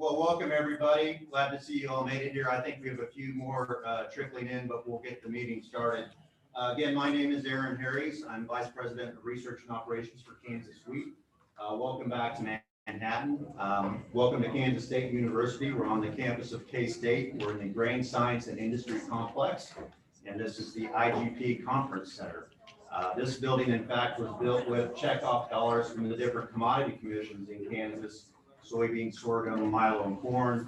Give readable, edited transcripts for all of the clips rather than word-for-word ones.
Well, welcome everybody. Glad to see you all made it here. I think we have a few more trickling in, but we'll get the meeting started. Again, my name is Aaron Harries. I'm Vice President of Research and Operations for Kansas Wheat. Welcome back to Manhattan. Welcome to Kansas State University. We're on the campus of K-State. We're in the Grain Science and Industry Complex, and this is the Igp Conference Center. This building, in fact, was built with checkoff dollars from the different commodity commissions in Kansas: soybean, sorghum, milo, and corn.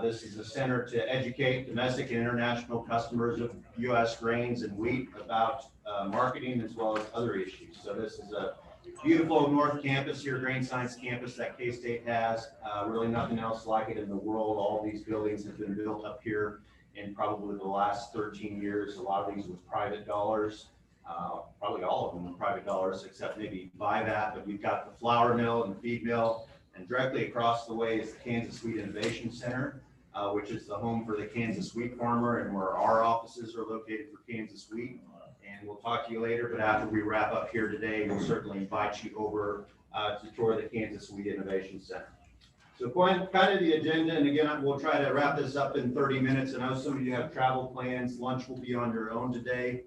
This is a center to educate domestic and international customers of U.S. grains and wheat about marketing as well as other issues. So this is a beautiful North Campus here, Grain Science Campus that K-State has. Really nothing else like it in the world. All these buildings have been built up here in probably the last 13 years. A lot of these with private dollars. Probably all of them with private dollars, except maybe Vivat, but we've got the flour mill and the feed mill. And directly across the way is the Kansas Wheat Innovation Center, which is the home for the Kansas wheat farmer and where our offices are located for Kansas Wheat. And we'll talk to you later, but after we wrap up here today, we'll certainly invite you over to tour the Kansas Wheat Innovation Center. So kind of the agenda, and again, we'll try to wrap this up in 30 minutes. I know some of you have travel plans. Lunch will be on your own today,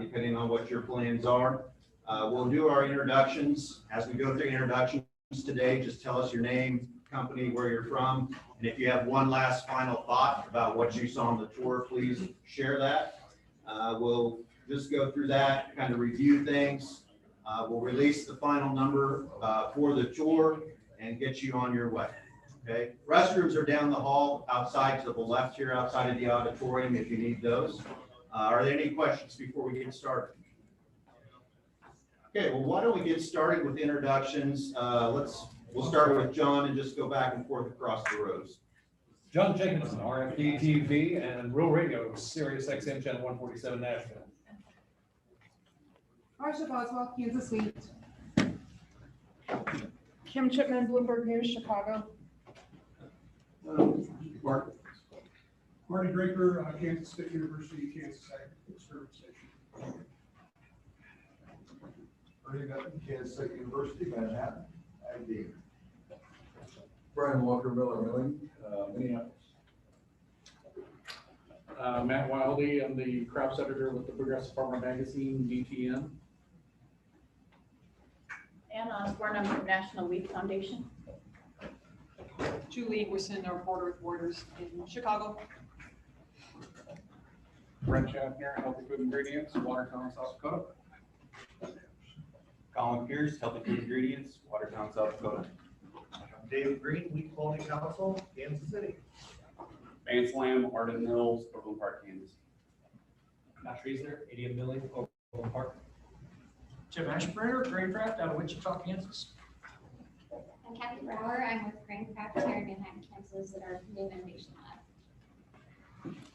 depending on what your plans are. We'll do our introductions. As we go through introductions today, just tell us your name, company, where you're from, and if you have one last final thought about what you saw on the tour, please share that. We'll just go through that, kind of review things. We'll release the final number for the tour and get you on your way. Okay, restrooms are down the hall outside to the left here, outside of the auditorium, if you need those. Are there any questions before we get started? Okay, well, why don't we get started with introductions? We'll start with John and just go back and forth across the rows. John Jacobson, RFD TV and Rural Radio, Sirius XM Channel 147 Nashville. Marsha Boswell, Kansas Wheat. Kim Chipman, Bloomberg News, Chicago. Marty Draper, Kansas State University, Kansas Experiment Station. Ernie Benton, Kansas State University, Manhattan, ID. Brian Walker, Miller Milling, Minneapolis. Matt Wildy, I'm the crops editor with the Progressive Farmer Magazine, DTN. Ann Osborne, I'm from National Wheat Foundation. Julie Wison, our Reporter with Borders in Chicago. Brent Schaffner, Healthy Food Ingredients, Watertown, South Dakota. Colin Pierce, Healthy Food Ingredients, Watertown, South Dakota. David Green, Wheat Quality Council, Kansas City. Vance Lamb, Arden Hills, Overland Park, Kansas. Matt Schreisler, ADM Milling, Overland Park. Jim Ashburner, Graincraft out of Wichita, Kansas. I'm Kathy Brower. I'm with Graincraft here in Manhattan, Kansas at our new innovation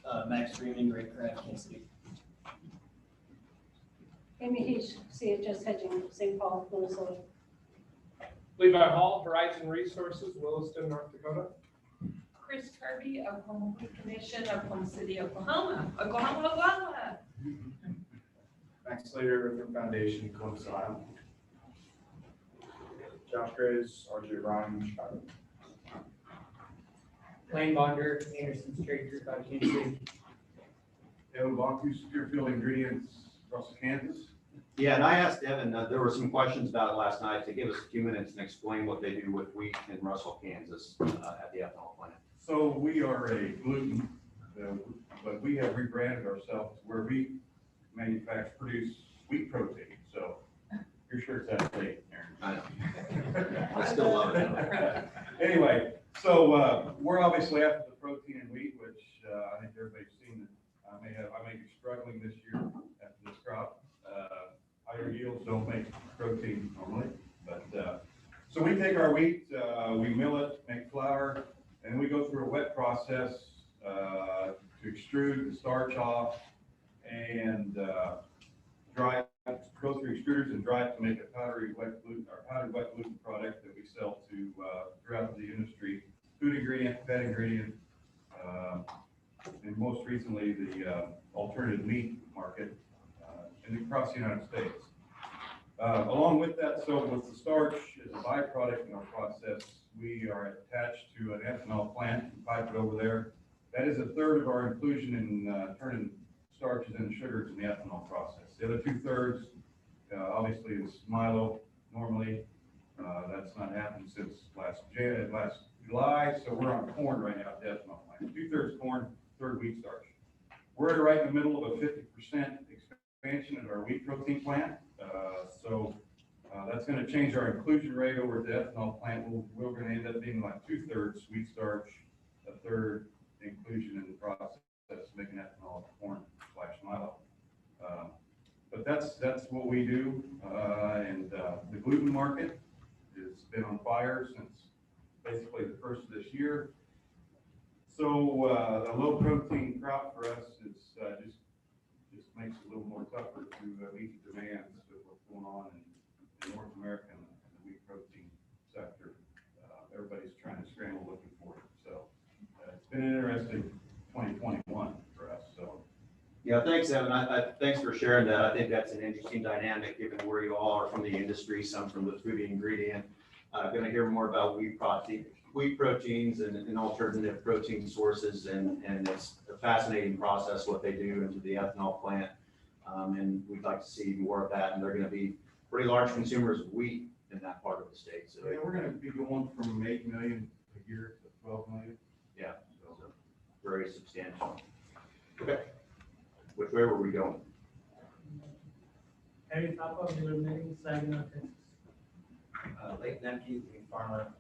lab. Max Streaming, Graincraft, Kansas City. Amy Heach, CHS Hedging, St. Paul, Minnesota. Levi Hall, Horizon Resources, Williston, North Dakota. Chris Kirby, Oklahoma Wheat Commission, Oklahoma City, Oklahoma. Oklahoma. Max Slater, Rhythm Foundation, Columbus, Ohio. Josh Graves, RJ Ryan, Chicago. Lane Bonder, Anderson's Trade Group out of Kansas City. Evan Bonkus, Deerfield Ingredients, Russell, Kansas. Yeah, and I asked Evan, there were some questions about it last night, to give us a few minutes and explain what they do with wheat in Russell, Kansas at the ethanol plant. So we are a gluten, but we have rebranded ourselves where we produce wheat protein. So your shirt's out of date, Aaron. I know. I still love it. Anyway, so we're obviously after the protein in wheat, which I think everybody's seen. I may be struggling this year after this crop. Higher yields don't make protein normally, but so we take our wheat, we mill it, make flour, and we go through a wet process to extrude the starch off and dry, go through extruders and dry it to make a powdery wet gluten, or powdered wet gluten product that we sell to throughout the industry, food ingredient, fat ingredient, and most recently the alternative meat market and across the United States. Along with that so with the starch as a byproduct in our process, we are attached to an ethanol plant, and pipe it over there. That is a third of our inclusion in turning starches and sugars in the ethanol process. The other 2/3, obviously, is milo normally. That's not happened since last July, so we're on corn right now at the ethanol plant. 2/3 corn, 1/3 wheat starch. We're right in the middle of a 50% expansion at our wheat protein plant. That's going to change our inclusion rate over at the ethanol plant. We're going to end up being like 2/3 wheat starch, 1/3 inclusion in the process, making ethanol corn/milo. But that's what we do. The gluten market has been on fire since basically the first of this year. So the low protein crop for us is just makes it a little more tougher to meet the demands of what's going on in North America and the wheat protein sector. Everybody's trying to scramble looking for it. So it's been an interesting 2021 for us. So. Yeah, thanks, Evan. Thanks for sharing that. I think that's an interesting dynamic, given where you all are from the industry, some from the food ingredient. Going to hear more about wheat proteins and alternative protein sources, and it's a fascinating process what they do into the ethanol plant. And we'd like to see more of that. And they're going to be pretty large consumers of wheat in that part of the state. So yeah, we're going to be going from 8 million a year to 12 million. Yeah, so very substantial. Okay. Which way were we going? Harry Papa, Milling, Saginaw, Texas. Lake Nemke, wheat farmer,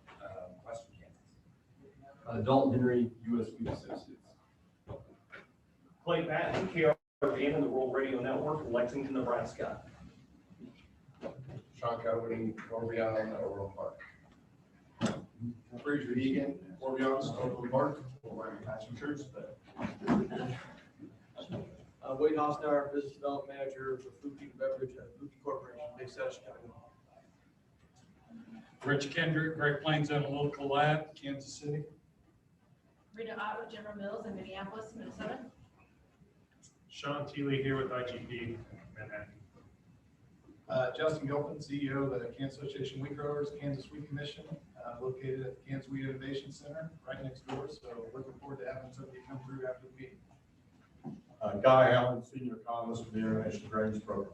Western Kansas. Dalton Henry, U.S. Wheat Associates. Clay Patton, KRVN and the Rural Radio Network, Lexington, Nebraska. Sean Cowan, Corbion, Overland Park. Fraser Egan, Corbion, Overland Park. We're wearing matching shirts, but. Wade Hosnar, Business Development Manager for Food and Beverage at Food Corporation, Big South Chicago. Rich Kendrick, Great Plains Analytical Lab, Kansas City. Rita Otto, General Mills in Minneapolis, Minnesota. Sean Teeley here with IGP, Manhattan. Justin Gilpin, CEO of the Kansas Association of Wheat Growers, Kansas Wheat Commission, located at the Kansas Wheat Innovation Center, right next door. So looking forward to having somebody come through after the meeting. Guy Allen, Senior Economist for the International Grains Program.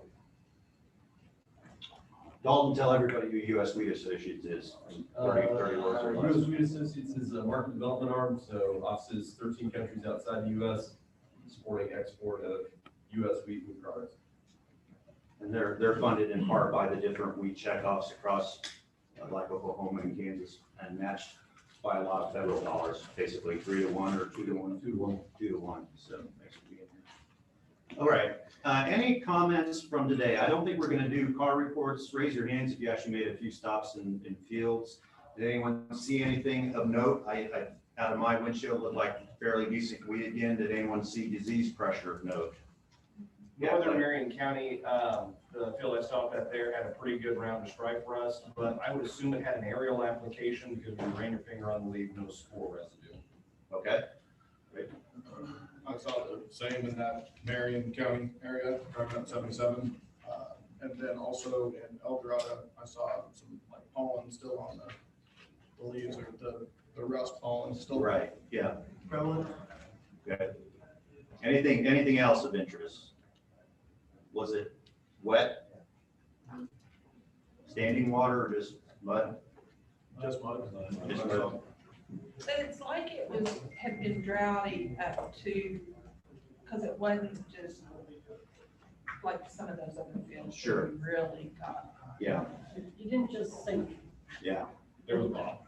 Dalton, tell everybody who U.S. Wheat Associates is. 30 words or less. U.S. Wheat Associates is a market development arm, so offices 13 countries outside the U.S., supporting export of U.S. wheat products. And they're funded in part by the different wheat checkoffs across like Oklahoma and Kansas, and matched by a lot of federal dollars, basically 3-to-1 or 2-to-1, 2-to-1. So thanks for being here. All right. Any comments from today? I don't think we're going to do car reports. Raise your hands if you actually made a few stops in fields. Did anyone see anything of note? I out of my windshield looked like fairly decent wheat again. Did anyone see disease pressure of note? Northern Marion County, the field I stopped at there had a pretty good round of stripe rust, but I would assume it had an aerial application because when you ran your finger on the leaf, no spore residue. Okay. Great. I saw the same in that Marion County area, driving up 77. And then also in El Dorado, I saw some like pollen still on the leaves, or the rust pollen still. Right. Yeah. Prevalent. Okay. Anything else of interest? Was it wet? Standing water or just mud? Just mud. Just mud. But it's like it had been droughty up to, because it wasn't just like some of those other fields. Sure. Really got. Yeah. You didn't just sink. Yeah. There was bomb.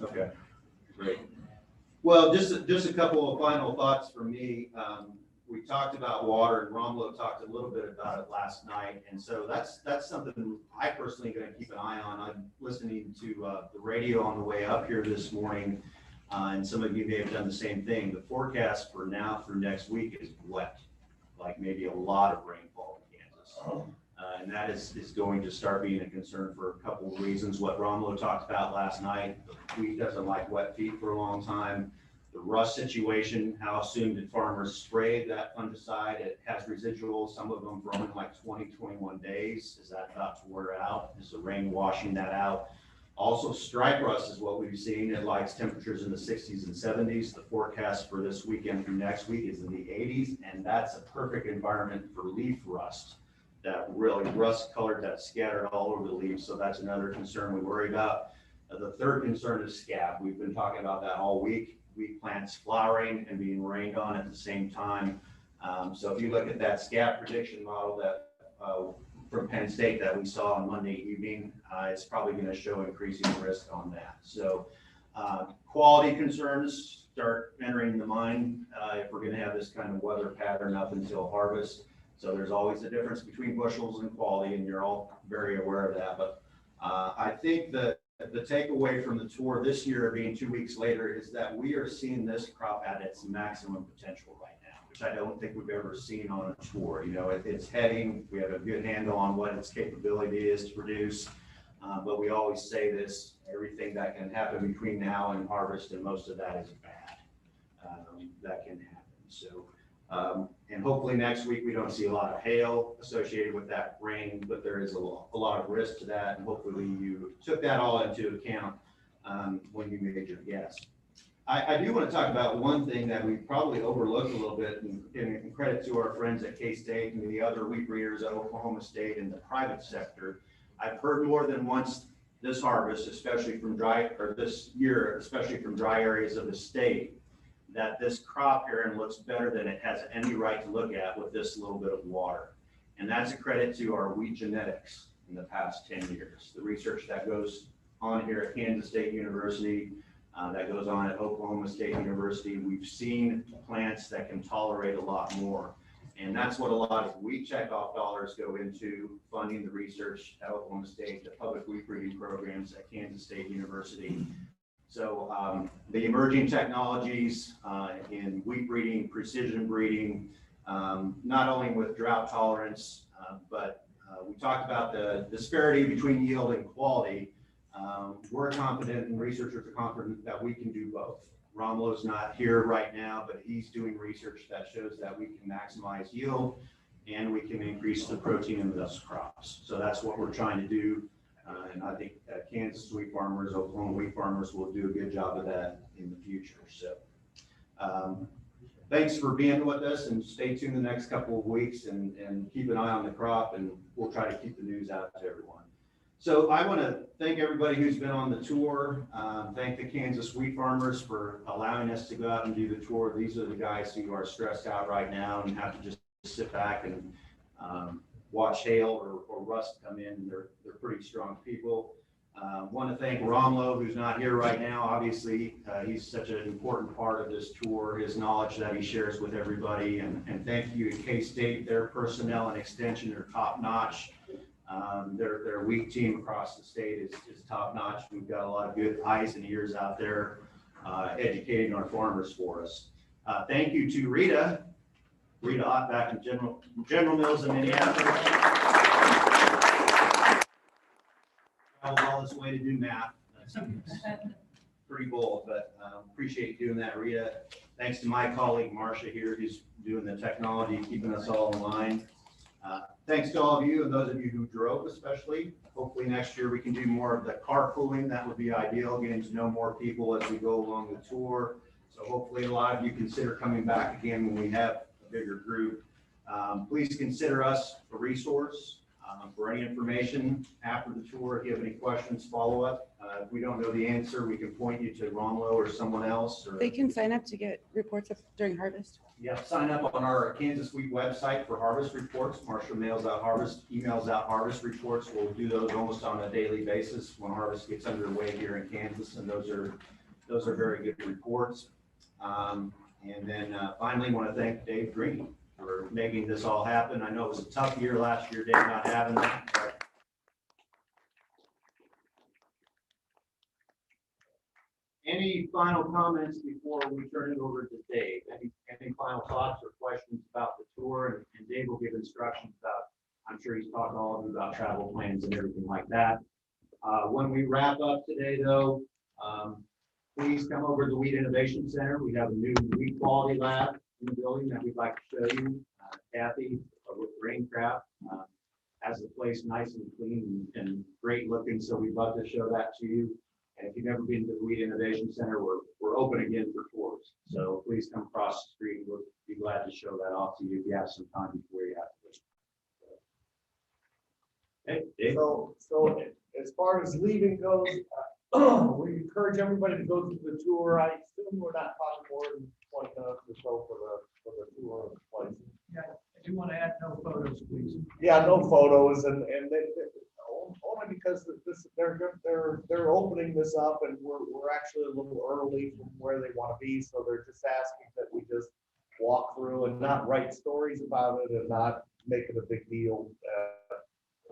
Okay. Great. Well, just a couple of final thoughts from me. We talked about water, and Romulo talked a little bit about it last night, and so that's something I personally going to keep an eye on. I'm listening to the radio on the way up here this morning, and some of you may have done the same thing. The forecast for now through next week is wet, like maybe a lot of rainfall in Kansas, and that is going to start being a concern for a couple of reasons. What Romulo talked about last night: the wheat doesn't like wet feet for a long time. the rust situation, how soon did farmers spray that fungicide? It has residuals, some of them for only like 20, 21 days. Is that about to wear out? Is the rain washing that out? Also, stripe rust is what we've seen. It likes temperatures in the 60s and 70s. The forecast for this weekend through next week is in the 80s, and that's a perfect environment for leaf rust. That really rust colored that's scattered all over the leaves. So that's another concern we worry about. The third concern is scab. We've been talking about that all week. Wheat plants flowering and being rained on at the same time. So if you look at that scab prediction model that from Penn State that we saw on Monday evening, it's probably going to show increasing risk on that. So quality concerns start entering the mind if we're going to have this kind of weather pattern up until harvest. So there's always a difference between bushels and quality, and you're all very aware of that. But I think that the takeaway from the tour this year, being 2 weeks later, is that we are seeing this crop at its maximum potential right now, which I don't think we've ever seen on a tour. You know, it's heading, we have a good handle on what its capability is to produce, but we always say this, everything that can happen between now and harvest, and most of that is bad, that can happen. So, and hopefully next week we don't see a lot of hail associated with that rain, but there is a lot of risk to that, and hopefully you took that all into account when you made your guess. I do want to talk about one thing that we probably overlooked a little bit, and credit to our friends at K-State and the other wheat breeders at Oklahoma State and the private sector. I've heard more than once this harvest, especially from this year, especially from dry areas of the state, that this crop here looks better than it has any right to look at with this little bit of water. And that's a credit to our wheat genetics in the past 10 years. The research that goes on here at Kansas State University, that goes on at Oklahoma State University, we've seen plants that can tolerate a lot more. And that's what a lot of wheat checkoff dollars go into, funding the research at Oklahoma State, the public wheat breeding programs at Kansas State University. So the emerging technologies in wheat breeding, precision breeding, not only with drought tolerance, but we talked about the disparity between yield and quality. We're confident, and researchers are confident, that we can do both. Romlo's not here right now, but he's doing research that shows that we can maximize yield and we can increase the protein in those crops. So that's what we're trying to do. And I think Kansas wheat farmers, Oklahoma wheat farmers will do a good job of that in the future. So thanks for being with us, and stay tuned the next couple of weeks and keep an eye on the crop, and we'll try to keep the news out to everyone. So I want to thank everybody who's been on the tour. Thank the Kansas wheat farmers for allowing us to go out and do the tour. These are the guys who are stressed out right now and have to just sit back and watch hail or rust come in. They're pretty strong people. Want to thank Romlo, who's not here right now. Obviously, he's such an important part of this tour, his knowledge that he shares with everybody. And thank you to K-State. Their personnel and extension are top notch. Their wheat team across the state is top notch. We've got a lot of good eyes and ears out there educating our farmers for us. Thank you to Rita Ott back in General Mills in Minneapolis. Traveled all this way to do math. That's pretty bold, but appreciate you doing that, Rita. Thanks to my colleague Marcia here, who's doing the technology, keeping us all in line. Thanks to all of you, and those of you who drove especially. Hopefully next year we can do more of the carpooling. That would be ideal, getting to know more people as we go along the tour. So hopefully a lot of you consider coming back again when we have a bigger group. Please consider us a resource for any information after the tour. If you have any questions, follow up. If we don't know the answer, we can point you to Romlo or someone else. Or They can sign up to get reports during harvest. yeah, sign up on our Kansas Wheat website for harvest reports. Marcia emails out harvest reports. We'll do those almost on a daily basis when harvest gets underway here in Kansas, and those are very good reports. And then finally, want to thank Dave Green for making this all happen. I know it was a tough year last year, Dave not having that. But any final comments before we turn it over to Dave? Any final thoughts or questions about the tour? And Dave will give instructions about, I'm sure he's talking all of you about travel plans and everything like that. When we wrap up today, though, please come over to the Weed Innovation Center. We have a new weed quality lab in the building that we'd like to show you. Kathy with Graincraft has the place nice and clean and great looking, so we'd love to show that to you. And if you've never been to the Weed Innovation Center, we're open again for tours. So please come across the street. We'll be glad to show that off to you if you have some time before you have to. Hey, Dave. So as far as leaving goes, we encourage everybody to go through the tour. I assume we're not talking more than 20 minutes or so for the tour of the place. Yeah, I do want to add no photos, please. Yeah, no photos and only because they're opening this up and we're actually a little early from where they want to be. So they're just asking that we just walk through and not write stories about it and not make it a big deal.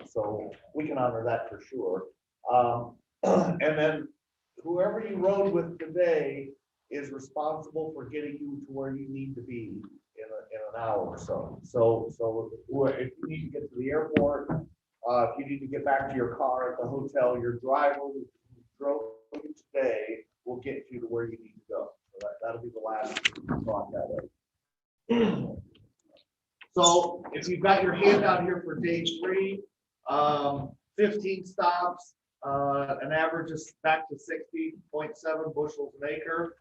So we can honor that for sure. And then whoever you rode with today is responsible for getting you to where you need to be in an hour or so. So if you need to get to the airport, if you need to get back to your car at the hotel, your driver who drove you today will get you to where you need to go. So that'll be the last thought that way. So if you've got your handout here for day 3, 15 stops, an average is back to 60.7 bushels an acre.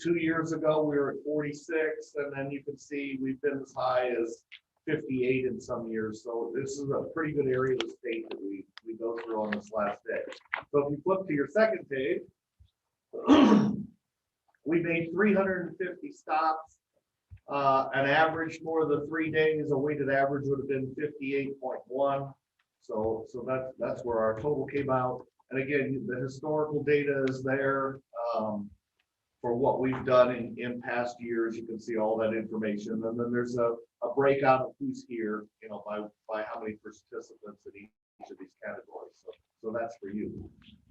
2 years ago, we were at 46, and then you can see we've been as high as 58 in some years. So this is a pretty good area of the state that we go through on this last day. So if you flip to your second page, we made 350 stops. An average for the 3 days, a weighted average would have been 58.1. So that's where our total came out. And again, the historical data is there for what we've done in past years. You can see all that information. And then there's a breakout of who's here, by how many participants in each of these categories. So that's for you.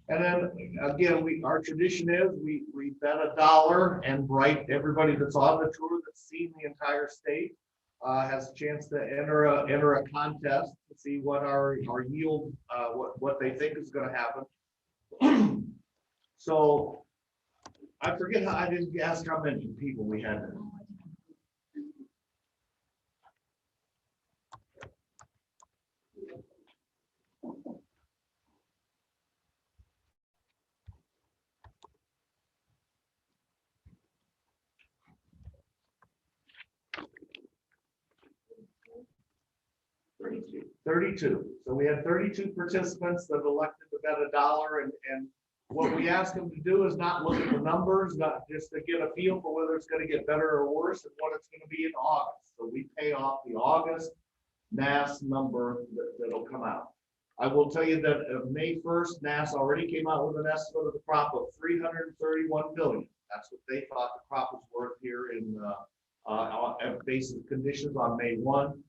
And then again, our tradition is we bet $1 and everybody that's on the tour that's seen the entire state has a chance to enter a contest to see what our yield, what they think is going to happen. So I forget I didn't ask how many people we had there. $32. So we had 32 participants that elected to bet $1, and what we ask them to do is not look at the numbers, not just to get a feel for whether it's going to get better or worse, and what it's going to be in August. So we pay off the August NAS number that'll come out. I will tell you that May 1st, NAS already came out with an estimate of the crop of $331 million. That's what they thought the crop was worth here in basis conditions on May 1.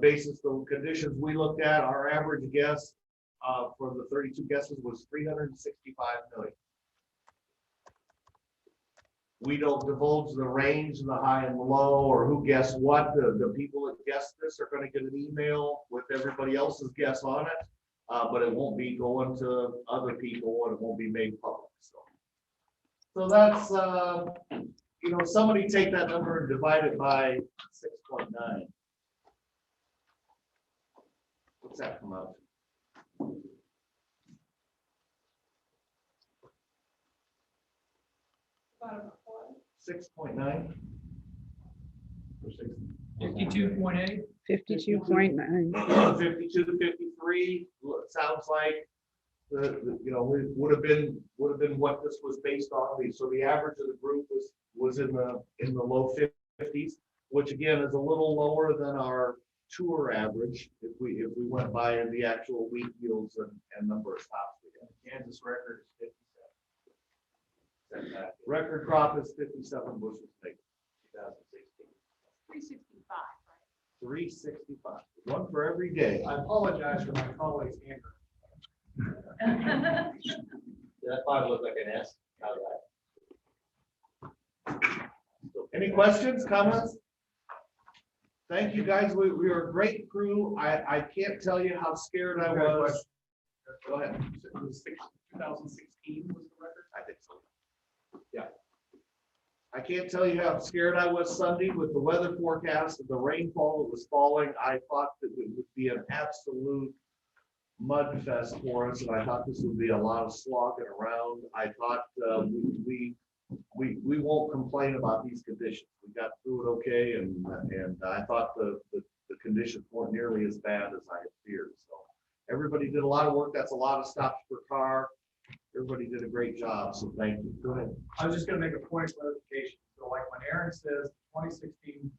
Basis the conditions we looked at, our average guess for the 32 guesses was $365 million. We don't divulge the range, the high and the low, or who guessed what. The people that guessed this are going to get an email with everybody else's guess on it, but it won't be going to other people and it won't be made public. So that's, somebody take that number and divide it by 6.9. What's that come out? 6.9. 52.8. 52.9. 52 to 53. Sounds like would have been what this was based on. So the average of the group was in the low 50s, which again is a little lower than our tour average if we went by the actual wheat yields and number of stops we got. Kansas record is 57. Record crop is 57 bushels per acre, 2016. 365, right? 365, one for every day. I apologize for my colleague's anger. That probably looked like an S. Any questions, comments? Thank you, guys. We are a great crew. I can't tell you how scared I was. Go ahead. 2016 was the record. I think so. I can't tell you how scared I was Sunday with the weather forecast and the rainfall that was falling. I thought that it would be an absolute mud fest for us, and I thought this would be a lot of slogging around. I thought we won't complain about these conditions. We got through it okay, and I thought the conditions weren't nearly as bad as I had feared. So everybody did a lot of work. That's a lot of stops per car. Everybody did a great job, so thank you. Go ahead. I was just gonna make a point of clarification. So like when Aaron says 2016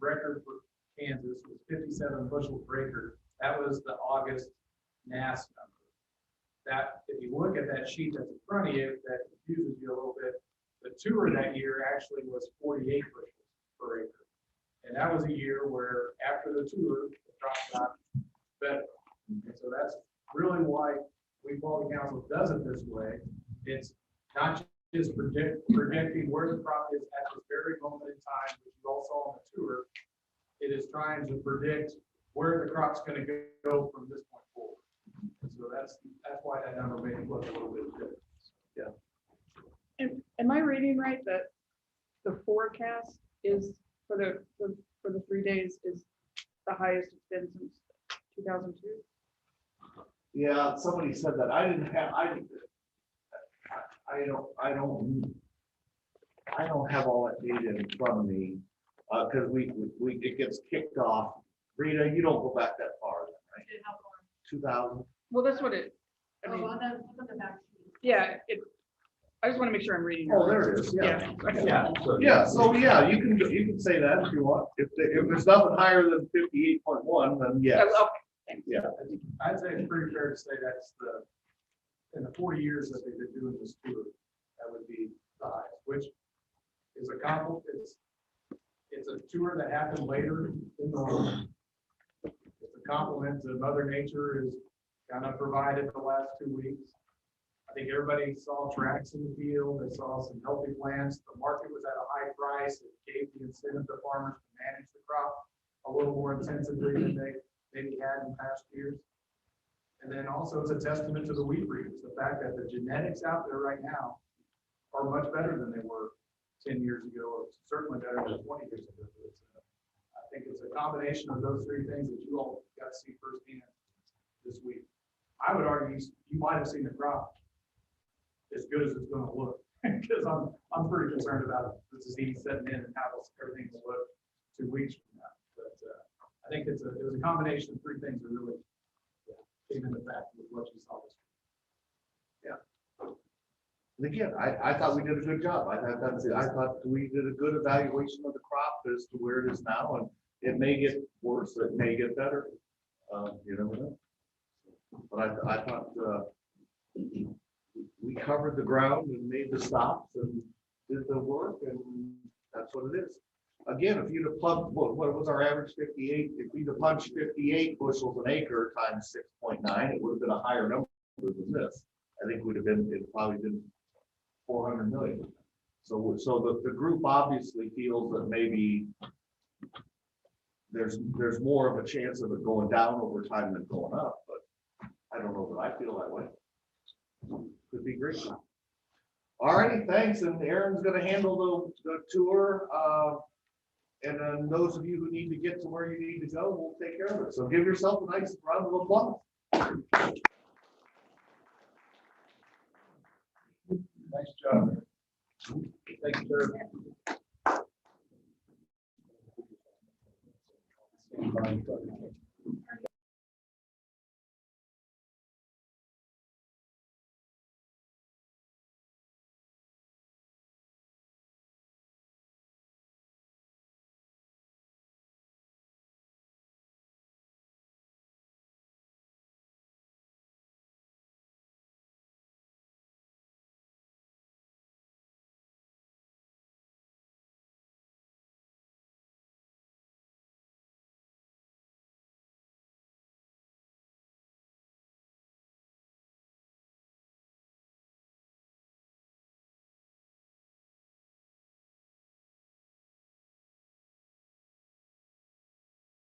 record for Kansas was 57 bushels per acre, that was the August NAS number. That, if you look at that sheet that's in front of you, that confuses you a little bit. The tour that year actually was 48 bushels per acre. And that was a year where after the tour, the crop got better. And so that's really why we quality council does it this way. It's not just predicting where the crop is at this very moment in time, which you all saw on the tour. It is trying to predict where the crop's going to go from this point forward. And so that's why that number may look a little bit different. Yeah. Am I reading right that the forecast is for the 3 days is the highest it's been since 2002? Yeah, somebody said that. I don't have all that data in front of me, because it gets kicked off. Rita, you don't go back that far, right? 2000. Well, that's what it, I mean, yeah, I just want to make sure I'm reading. Oh, it there right. it is. Yeah. Yeah. Yeah. So yeah, you can say that if you want. If there's nothing higher than 58.1, then yes. Oh, okay. Yeah. I'd say it's pretty fair to say that's in the 40 years that they've been doing this tour, that would be the highest, which is it's a tour that happened later in the it's a compliment to Mother Nature is kind of provided the last 2 weeks. I think everybody saw tracks in the field. They saw some healthy plants. The market was at a high price. It gave the incentive to farmers to manage the crop a little more intensively than they maybe had in past years. And then also it's a testament to the wheat breeders, the fact that the genetics out there right now are much better than they were 10 years ago, or certainly better than 20 years ago. I think it's a combination of those three things that you all got to see firsthand this week. I would argue you might have seen the crop as good as it's going to look, because I'm pretty concerned about the disease setting in and how everything will look 2 weeks from now. But I think it was a combination of three things that really came into fact with what you saw this week. Yeah. And again, I thought we did a good job. I thought we did a good evaluation of the crop as to where it is now, and it may get worse, it may get better. You never know. But I thought we covered the ground and made the stops and did the work, and that's what it is. Again, if you'd have plugged, what was our average 58? If we'd have punched 58 bushels an acre times 6.9, it would have been a higher number than this. I think it probably been 400 million. So the group obviously feels that maybe there's more of a chance of it going down over time than going up, but I don't know that I feel that way. Could be great. All righty, thanks. And Aaron's going to handle the tour. And then those of you who need to get to where you need to go, we'll take care of it. So give yourself a nice round of applause. Nice job. Thank you, sir.